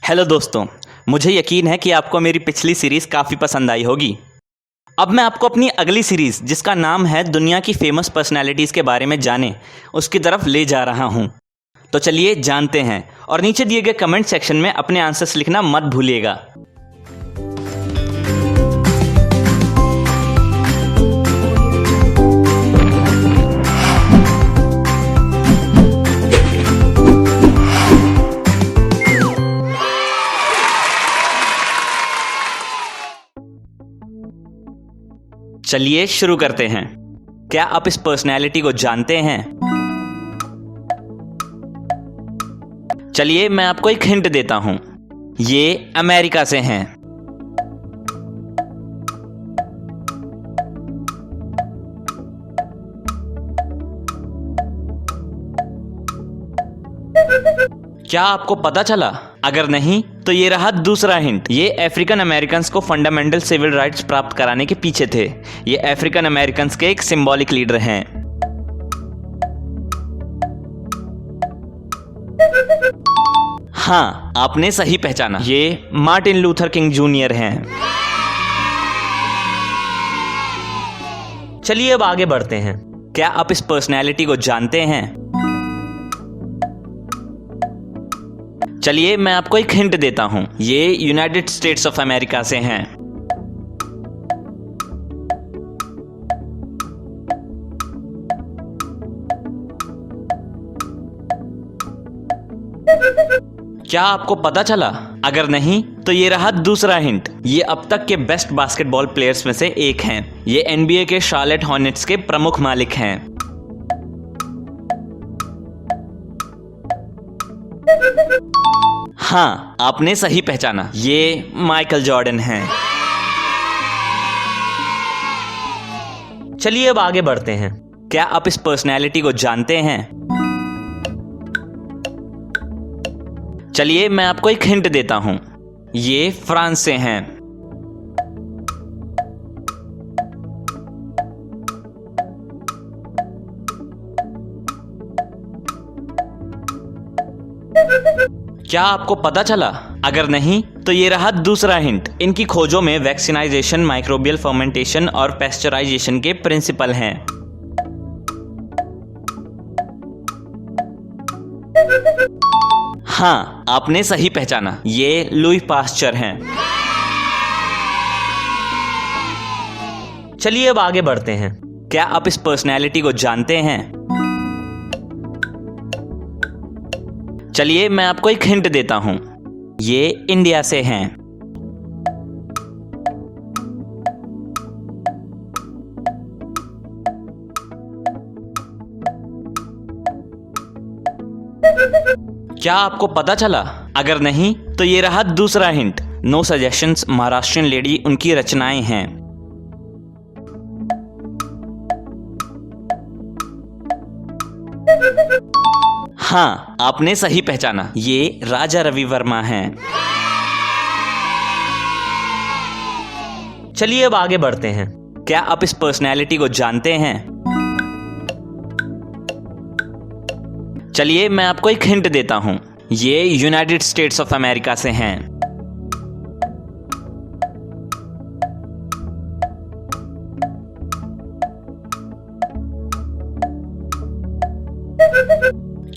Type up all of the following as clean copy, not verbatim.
Hello दोस्तों, मुझे यकीन है कि आपको मेरी पिछली सीरीज़ काफ़ी पसंद आई होगी। अब मैं आपको अपनी अगली सीरीज़, जिसका नाम है दुनिया की फेमस पर्सनैलिटीज़ के बारे में जाने, उसकी तरफ ले जा रहा हूँ। तो चलिए जानते हैं, और नीचे दिए गए कमेंट सेक्शन में अपने आंसर्स लिखना मत भूलिएगा। चलिए शुरू करते हैं। क्या आप इस पर्सनैलिटी को जानते हैं? चलिए मैं आपको एक हिंट देता हूं। ये अमेरिका से हैं। क्या आपको पता चला? अगर नहीं तो ये रहा दूसरा हिंट। ये अफ्रीकन अमेरिकन्स को फंडामेंटल सिविल राइट्स प्राप्त कराने के पीछे थे। ये अफ्रीकन अमेरिकन्स के एक सिंबॉलिक लीडर हैं। हाँ, आपने सही पहचाना, ये मार्टिन लूथर किंग जूनियर हैं। चलिए अब आगे बढ़ते हैं। क्या आप इस पर्सनैलिटी को जानते हैं? चलिए मैं आपको एक हिंट देता हूं। ये यूनाइटेड स्टेट्स ऑफ अमेरिका से हैं। क्या आपको पता चला? अगर नहीं तो ये रहा दूसरा हिंट। ये अब तक के बेस्ट बास्केटबॉल प्लेयर्स में से एक हैं। ये एनबीए के शार्लेट हॉर्नेट्स के प्रमुख मालिक हैं। हाँ, आपने सही पहचाना, ये माइकल जॉर्डन हैं। चलिए अब आगे बढ़ते हैं। क्या आप इस पर्सनैलिटी को जानते हैं? चलिए मैं आपको एक हिंट देता हूं। ये फ्रांस से हैं। क्या आपको पता चला? अगर नहीं तो ये रहा दूसरा हिंट। इनकी खोजों में वैक्सीनाइजेशन, माइक्रोबियल फर्मेंटेशन और पेस्चराइजेशन के प्रिंसिपल हैं। हाँ, आपने सही पहचाना, ये लुई पास्चर हैं। चलिए अब आगे बढ़ते हैं। क्या आप इस पर्सनैलिटी को जानते हैं? चलिए मैं आपको एक हिंट देता हूं। ये इंडिया से हैं। क्या आपको पता चला? अगर नहीं तो ये रहा दूसरा hint. No suggestions Maharashtrian lady उनकी रचनाएं हैं। हाँ, आपने सही पहचाना, ये राजा रवि वर्मा हैं। चलिए अब आगे बढ़ते हैं। क्या आप इस पर्सनैलिटी को जानते हैं? चलिए मैं आपको एक हिंट देता हूं। ये यूनाइटेड स्टेट्स ऑफ अमेरिका से हैं।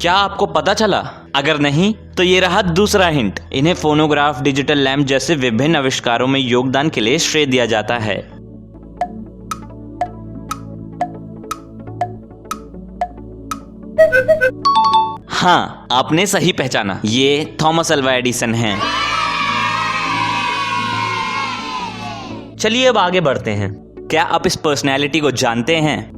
क्या आपको पता चला? अगर नहीं तो ये रहा दूसरा हिंट। इन्हें फोनोग्राफ, डिजिटल लैंप जैसे विभिन्न आविष्कारों में योगदान के लिए श्रेय दिया जाता है। हाँ, आपने सही पहचाना, ये थॉमस अल्वा एडिसन हैं। चलिए अब आगे बढ़ते हैं। क्या आप इस पर्सनैलिटी को जानते हैं?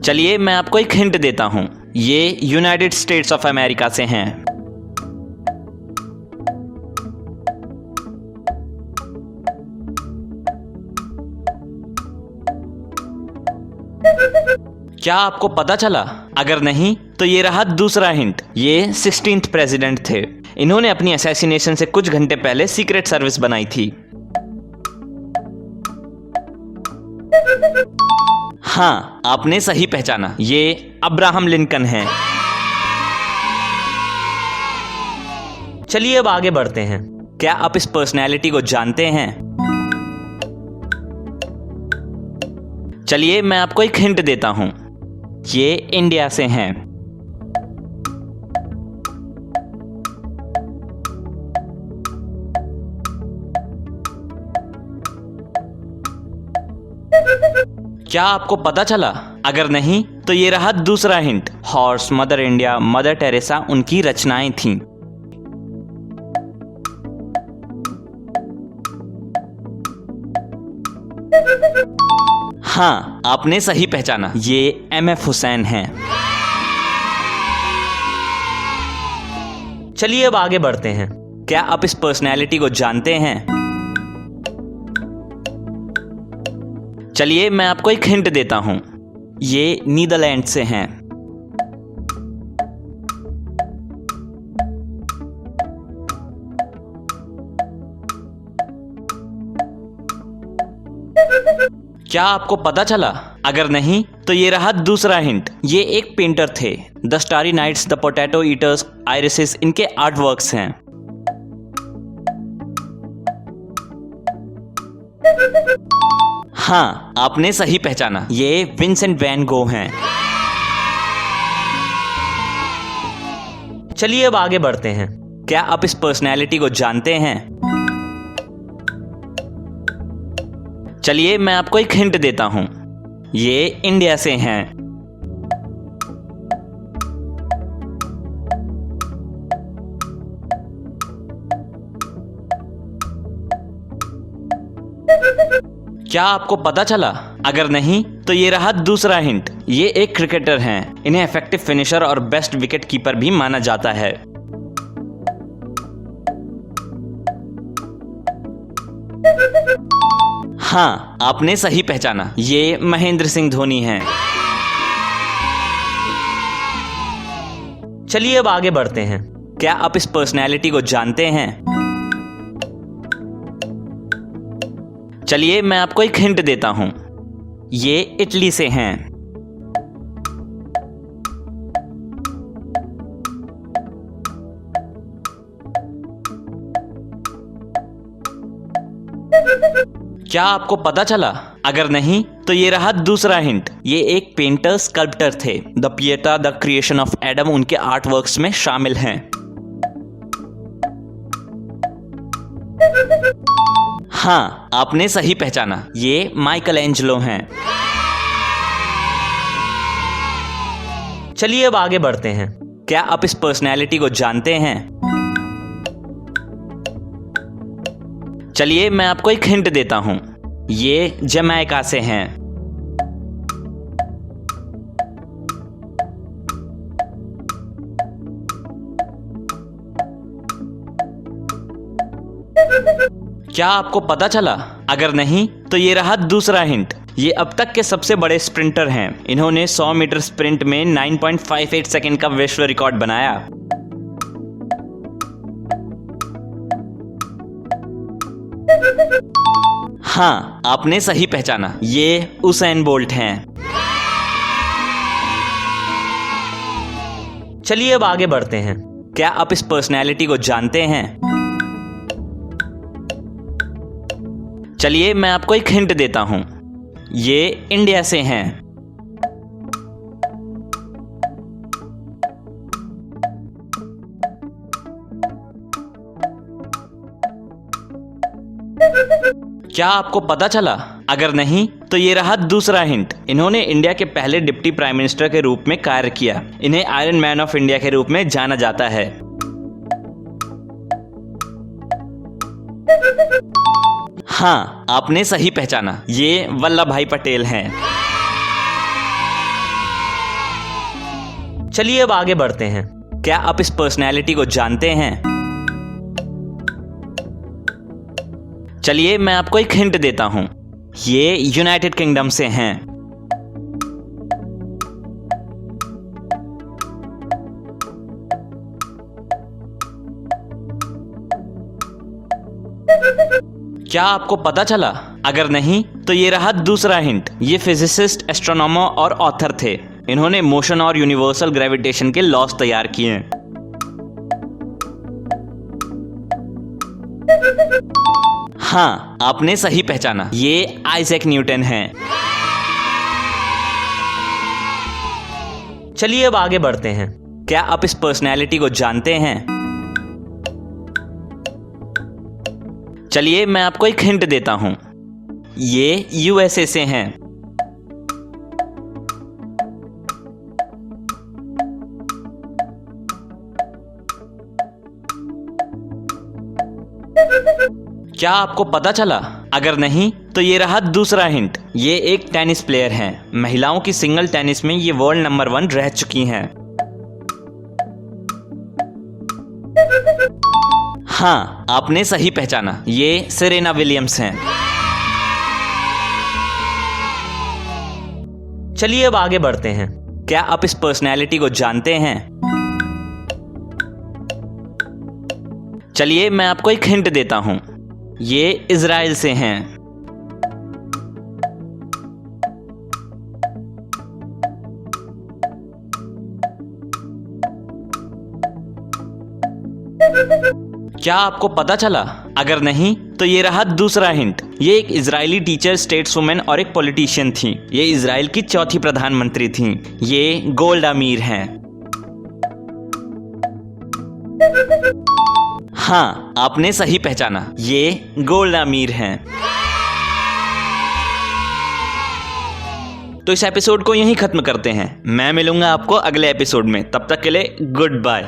चलिए मैं आपको एक हिंट देता हूं। ये यूनाइटेड स्टेट्स ऑफ अमेरिका से हैं। क्या आपको पता चला? अगर नहीं तो ये रहा दूसरा हिंट। ये 16th प्रेसिडेंट थे। इन्होंने अपनी असैसिनेशन से कुछ घंटे पहले सीक्रेट सर्विस बनाई थी। हाँ, आपने सही पहचाना, ये अब्राहम लिंकन हैं। चलिए अब आगे बढ़ते हैं। क्या आप इस पर्सनैलिटी को जानते हैं? चलिए मैं आपको एक हिंट देता हूं, ये इंडिया से हैं। क्या आपको पता चला? अगर नहीं तो ये रहा दूसरा hint. Horse, mother India, mother Teresa उनकी रचनाएं थीं। हाँ, आपने सही पहचाना, ये एमएफ हुसैन हैं। चलिए अब आगे बढ़ते हैं। क्या आप इस पर्सनैलिटी को जानते हैं? चलिए मैं आपको एक हिंट देता हूं, ये नीदरलैंड से हैं। क्या आपको पता चला? अगर नहीं तो ये रहा दूसरा हिंट। ये एक पेंटर थे। The starry nights, the potato eaters, irises इनके आर्ट वर्क्स हैं। हाँ, आपने सही पहचाना, ये विंसेंट वैन गो हैं। चलिए अब आगे बढ़ते हैं। क्या आप इस पर्सनैलिटी को जानते हैं? चलिए मैं आपको एक हिंट देता हूं, ये इंडिया से हैं। क्या आपको पता चला? अगर नहीं तो ये रहा दूसरा हिंट। ये एक क्रिकेटर हैं। इन्हें इफेक्टिव फिनिशर और बेस्ट विकेट कीपर भी माना जाता है। हाँ, आपने सही पहचाना, ये महेंद्र सिंह धोनी हैं। चलिए अब आगे बढ़ते हैं। क्या आप इस पर्सनैलिटी को जानते हैं? चलिए मैं आपको एक हिंट देता हूं, ये इटली से हैं। क्या आपको पता चला? अगर नहीं तो ये रहा दूसरा हिंट। ये एक पेंटर स्कल्प्टर थे। The Pieta, the creation of Adam उनके आर्ट वर्क्स में शामिल हैं। हाँ, आपने सही पहचाना, ये माइकल एंजेलो हैं। चलिए अब आगे बढ़ते हैं। क्या आप इस पर्सनैलिटी को जानते हैं? चलिए मैं आपको एक हिंट देता हूं, ये जमैका से हैं। क्या आपको पता चला? अगर नहीं तो ये रहा दूसरा हिंट। ये अब तक के सबसे बड़े स्प्रिंटर हैं। इन्होंने 100 मीटर स्प्रिंट में 9.58 सेकंड का विश्व रिकॉर्ड बनाया। हाँ, आपने सही पहचाना, ये उसेन बोल्ट हैं। चलिए अब आगे बढ़ते हैं। क्या आप इस पर्सनैलिटी को जानते हैं? चलिए मैं आपको एक हिंट देता हूं, ये इंडिया से हैं। क्या आपको पता चला? अगर नहीं तो ये रहा दूसरा हिंट। इन्होंने इंडिया के पहले डिप्टी प्राइम मिनिस्टर के रूप में कार्य किया। इन्हें आयरन मैन ऑफ इंडिया के रूप में जाना जाता है। हाँ, आपने सही पहचाना, ये वल्लभ भाई पटेल हैं। चलिए अब आगे बढ़ते हैं। क्या आप इस पर्सनैलिटी को जानते हैं? चलिए मैं आपको एक हिंट देता हूं, ये यूनाइटेड किंगडम से हैं। क्या आपको पता चला? अगर नहीं तो ये रहा दूसरा हिंट। ये फिजिसिस्ट, एस्ट्रोनॉमर और ऑथर थे। इन्होंने मोशन और यूनिवर्सल ग्रेविटेशन के लॉस तैयार किए हैं। हाँ, आपने सही पहचाना, ये आइजैक न्यूटन हैं। चलिए अब आगे बढ़ते हैं। क्या आप इस पर्सनैलिटी को जानते हैं? चलिए मैं आपको एक हिंट देता हूं, ये यूएसए से हैं। क्या आपको पता चला? अगर नहीं तो ये रहा दूसरा हिंट, ये एक टेनिस प्लेयर हैं। महिलाओं की सिंगल टेनिस में ये वर्ल्ड नंबर 1 रह चुकी हैं। हाँ, आपने सही पहचाना, ये सेरेना विलियम्स हैं। चलिए अब आगे बढ़ते हैं। क्या आप इस पर्सनैलिटी को जानते हैं? चलिए मैं आपको एक हिंट देता हूं, ये इजराइल से हैं। क्या आपको पता चला? अगर नहीं तो ये रहा दूसरा हिंट, ये एक इजरायली टीचर, स्टेट्सवुमेन और एक पॉलिटिशियन थी। ये इजराइल की चौथी प्रधानमंत्री थी। ये गोल्डा मीर हैं। हाँ, आपने सही पहचाना, ये गोल्डा मीर हैं। तो इस एपिसोड को यहीं खत्म करते हैं। मैं मिलूंगा आपको अगले एपिसोड में। तब तक के लिए गुड बाय।